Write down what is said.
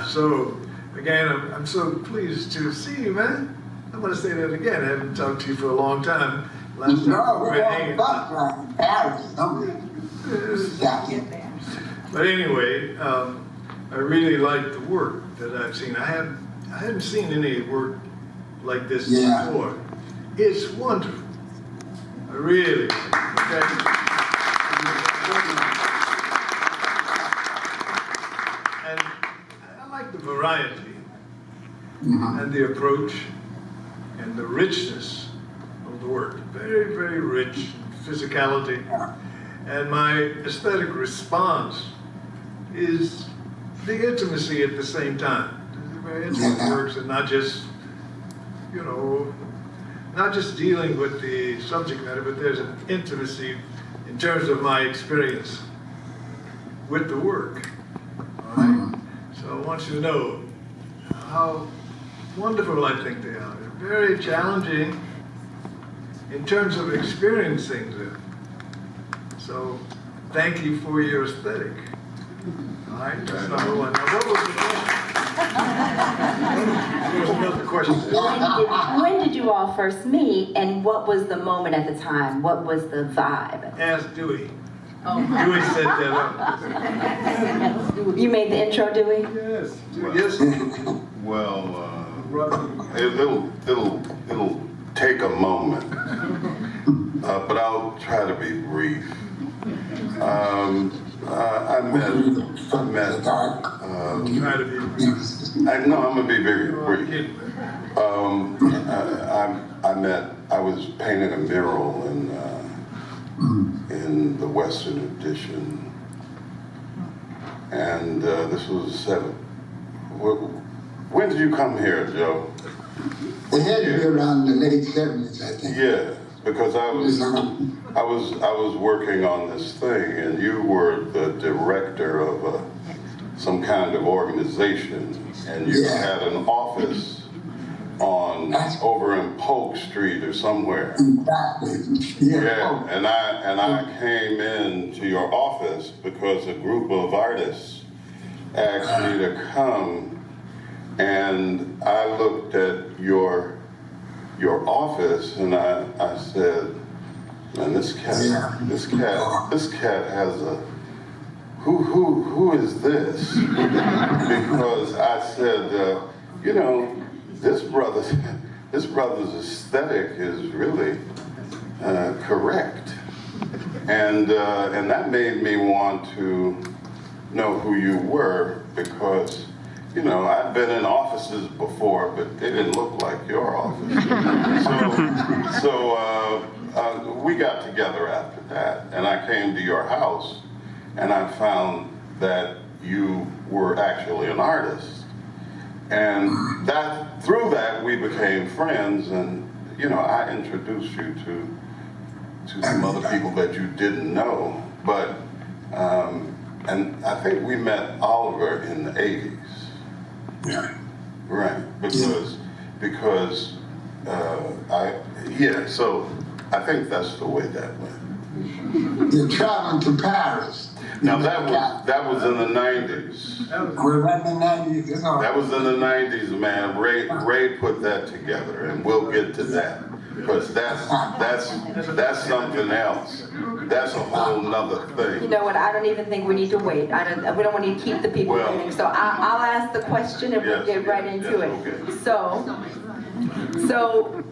So, again, I'm so pleased to see you, man. I'm going to say that again. I haven't talked to you for a long time. Last time No, we we're were on hanging the out. bus ride in Paris, don't we? But anyway, I really like the work that I've seen. I hadn't seen any work like this before. It's wonderful. I really, okay. And I like the variety and the approach and the richness of the work. Very, very rich physicality. And my aesthetic response is the intimacy at the same time. Very intimate works, and not just, you know, not just dealing with the subject matter, but there's an intimacy in terms of my experience with the work. All right? So I want you to know how wonderful I think they are. They're very challenging in terms of experiencing them. So thank you for your aesthetic. All right, that's number one. Now, what was the question? There was another question. When did you all first meet, and what was the moment at the time? What was the vibe? Ask Dewey. Dewey set that up. You made the intro, Dewey? Yes. Yes. Well, it'll take a moment, but I'll try to be brief. I met. Try to be brief. No, I'm gonna be very brief. I was painting a mural in the Western Addition, and this was when did you come here, Joe? It had to be around the late 70s, I think. Yeah, because I was working on this thing, and you were the director of some kind of organization, and you had an office over in Polk Street or somewhere. Exactly. Yeah, and I came into your office because a group of artists asked me to come, and I looked at your office, and I said, man, this cat has a, who is this? Because I said, you know, this brother's aesthetic is really correct, and that made me want to know who you were, because, you know, I've been in offices before, but they didn't look like your office. So we got together after that, and I came to your house, and I found that you were actually an artist. And through that, we became friends, and, you know, I introduced you to some other people that you didn't know, but, and I think we met Oliver in the 80s. Yeah. Right, so I think that's the way that went. You're traveling to Paris. Now that was in the 90s. We're in the 90s. That was in the 90s, man. Ray put that together, and we'll get to that. Because that's something else. That's a whole nother thing. You know what? I don't even think we need to wait. We don't want to keep the people waiting. So I'll ask the question, and we'll get right into it. Okay. So